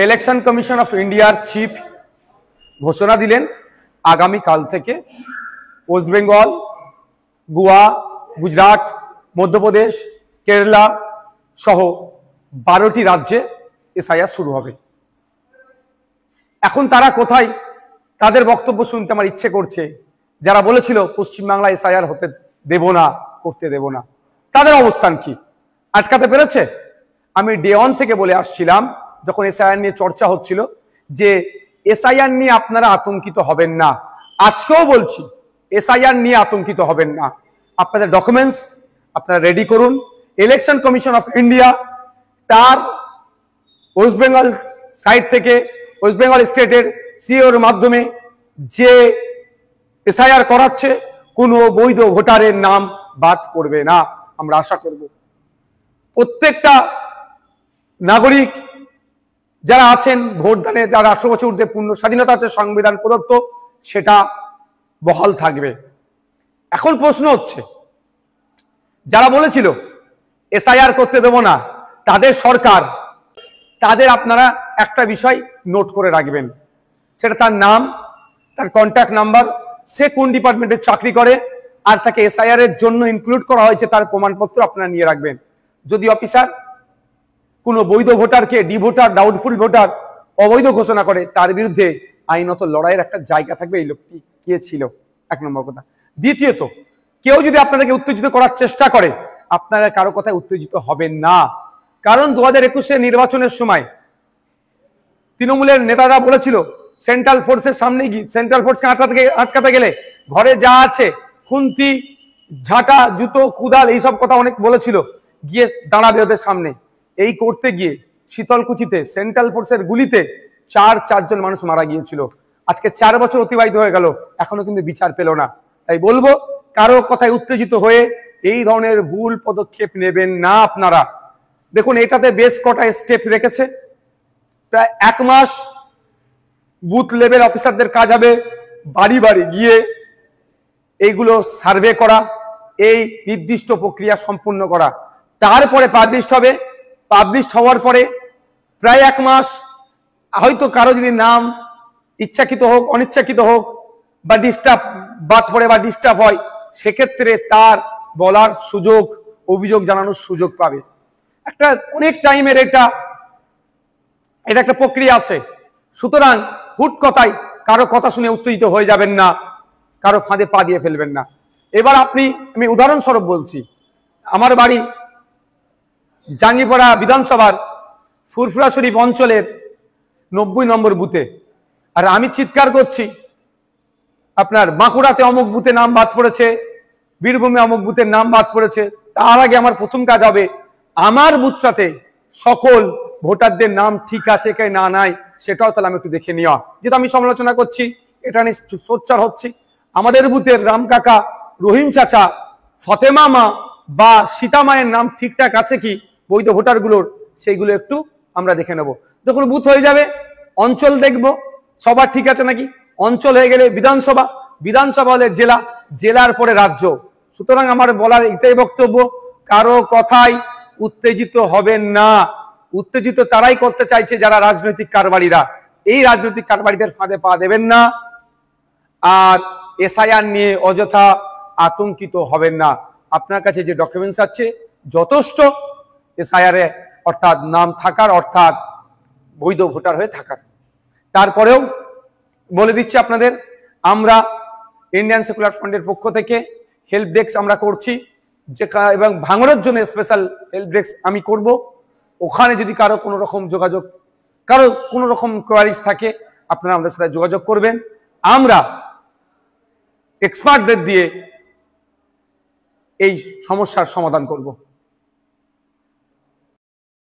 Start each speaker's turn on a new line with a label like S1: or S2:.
S1: Election commission of ইন্ডিয়ার chief ঘোষণা দিলেন আগামী কাল থেকে ওয়েস্ট বেঙ্গল, গোয়া, গুজরাট, মধ্যপ্রদেশ, কেরালা সহ 12টি রাজ্যে এসআইআর শুরু হবে। এখন তারা কোথায়? তাদের বক্তব্য শুনতে আমার ইচ্ছে করছে। যারা বলেছিল পশ্চিমবাংলায় এসআইআর হতে দেব না, করতে দেব না, তাদের অবস্থান কি? আটকাতে পেরেছে? আমি ডে 1 থেকে বলে আসছিলাম, যখন এসআইআর নিয়ে চর্চা হচ্ছিল, যে এসআইআর নিয়ে আপনারা আতঙ্কিত হবেন না। আজকেও বলছি, এসআইআর নিয়ে আতঙ্কিত হবেন না। আপনাদের ডকুমেন্টস আপনারা রেডি করুন। ইলেকশন কমিশন অফ ইন্ডিয়া তার ওয়েস্ট বেঙ্গল সাইড থেকে, ওয়েস্ট বেঙ্গল স্টেটের সিওর মাধ্যমে যে এসআইআর করাচ্ছে, কোনো বৈধ ভোটারের নাম বাদ পড়বে না। আমরা আশা করব প্রত্যেকটা নাগরিক যারা আছেন ভোটদানে, যারা 18 বছর ঊর্ধ্বে পূর্ণ স্বাধীনতা আছে সংবিধান প্রদত্ত, সেটা বহাল থাকবে। এখন প্রশ্ন হচ্ছে, যারা বলেছিল এসআইআর করতে দেব না, তাদের সরকার, তাদের আপনারা একটা বিষয় নোট করে রাখবেন, সেটা তার নাম, তার কন্ট্যাক্ট নাম্বার, সে কোন ডিপার্টমেন্টে চাকরি করে, আর তাকে এসআইআর এর জন্য ইনক্লুড করা হয়েছে তার প্রমাণপত্র আপনারা নিয়ে রাখবেন। যদি অফিসার কোনো বৈধ ভোটারকে ডি ভোটার, ডাউটফুল ভোটার, অবৈধ ঘোষণা করে, তার বিরুদ্ধে আইনত লড়াইয়ের একটা জায়গা থাকবে। এই লোকটি কে ছিল, 1 নম্বর কথা। দ্বিতীয়ত, কেউ যদি আপনাদেরকে উত্তেজিত করার চেষ্টা করে, আপনারা কারো কথায় উত্তেজিত হবেন না। কারণ 2021 নির্বাচনের সময় তৃণমূলের নেতারা বলেছিল সেন্ট্রাল ফোর্সের সামনে গিয়ে, সেন্ট্রাল ফোর্সকে আটকাতে গেলে ঘরে যা আছে, খুন্তি, ঝাঁটা, জুতো, কুদাল, এইসব কথা অনেক বলেছিল, গিয়ে দাঁড়াবে ওদের সামনে। এই করতে গিয়ে শীতলকুচিতে সেন্ট্রাল ফোর্সের গুলিতে 4 জন মানুষ মারা গিয়েছিল। আজকে 4 বছর অতিবাহিত হয়ে গেল, এখনো কিন্তু বিচার পেল না। তাই বলবো, কারো কথায় উত্তেজিত হয়ে এই ধরনের ভুল পদক্ষেপ নেবেন না আপনারা। দেখুন, এটাতে বেশ কটা স্টেপ রেখেছে। প্রায় 1 মাস বুথ লেভেল অফিসারদের কাজ হবে বাড়ি বাড়ি গিয়ে এইগুলো সার্ভে করা, এই নির্দিষ্ট প্রক্রিয়া সম্পূর্ণ করা। তারপরে পাবলিশড হবে। পাবলিশড হওয়ার পরে প্রায় 1 মাস, হয়তো কারো যদি নাম ইচ্ছাকৃত হোক, অনিচ্ছাকৃত হোক, বা ডিস্টার্ব বাদ পড়ে বা ডিস্টার্ব হয়, সেক্ষেত্রে তার বলার সুযোগ, অভিযোগ জানানোর সুযোগ পাবে। একটা অনেক টাইমের এটা একটা প্রক্রিয়া আছে। সুতরাং হুট কথায় কারো কথা শুনে উত্তেজিত হয়ে যাবেন না, কারো ফাঁদে পা দিয়ে ফেলবেন না। এবার আমি উদাহরণস্বরূপ বলছি, আমার বাড়ি জাঙ্গিপাড়া বিধানসভার ফুরফুরা শরীফ অঞ্চলের 90 নম্বর বুথে, আর আমি চিৎকার করছি আপনার বাঁকুড়াতে অমুক বুথে নাম বাদ পড়েছে, বীরভূমে অমুক বুথের নাম বাদ পড়েছে। তার আগে আমার প্রথম কাজ হবে আমার বুথটাতে সকল ভোটারদের নাম ঠিক আছে কি না নাই, সেটাও তাহলে আমি একটু দেখে নেওয়া। যেটা আমি সমালোচনা করছি, এটা নিয়ে সোচ্চার হচ্ছি, আমাদের বুথের রাম কাকা, রহিম চাচা, ফতেমা মা বা সীতা মায়ের নাম ঠিকঠাক আছে কি বৈধ ভোটারগুলোর, সেইগুলো একটু আমরা দেখে নেব। যখন বুথ হয়ে যাবে, অঞ্চল দেখব সবার ঠিক আছে নাকি। অঞ্চল হয়ে গেলে বিধানসভা, বিধানসভা হলে জেলা, জেলার পরে রাজ্য। সুতরাং আমার বলার এটাই বক্তব্য, কারো কথায় উত্তেজিত হবেন না। উত্তেজিত তারাই করতে চাইছে যারা রাজনৈতিক কারবারিরা। এই রাজনৈতিক কারবারিদের ফাঁদে পা দেবেন না। আর এসআইআর নিয়ে অযথা আতঙ্কিত হবেন না। আপনার কাছে যে ডকুমেন্টস আছে যথেষ্ট এসআইআর এ, অর্থাৎ নাম থাকার, অর্থাৎ বৈধ ভোটার হয়ে থাকার। তারপরেও বলে দিচ্ছি আপনাদের, আমরা ইন্ডিয়ান সেকুলার ফ্রন্টের পক্ষ থেকে হেল্প ডেস্ক আমরা করছি, যে এবং ভাঙনের জন্য স্পেশাল হেল্প ডেস্ক আমি করব। ওখানে যদি কারো কোনো রকম যোগাযোগ, কারো কোনো রকম কোয়ারিজ থাকে, আপনারা আমাদের সাথে যোগাযোগ করবেন। আমরা এক্সপার্টদের দিয়ে এই সমস্যার সমাধান করব।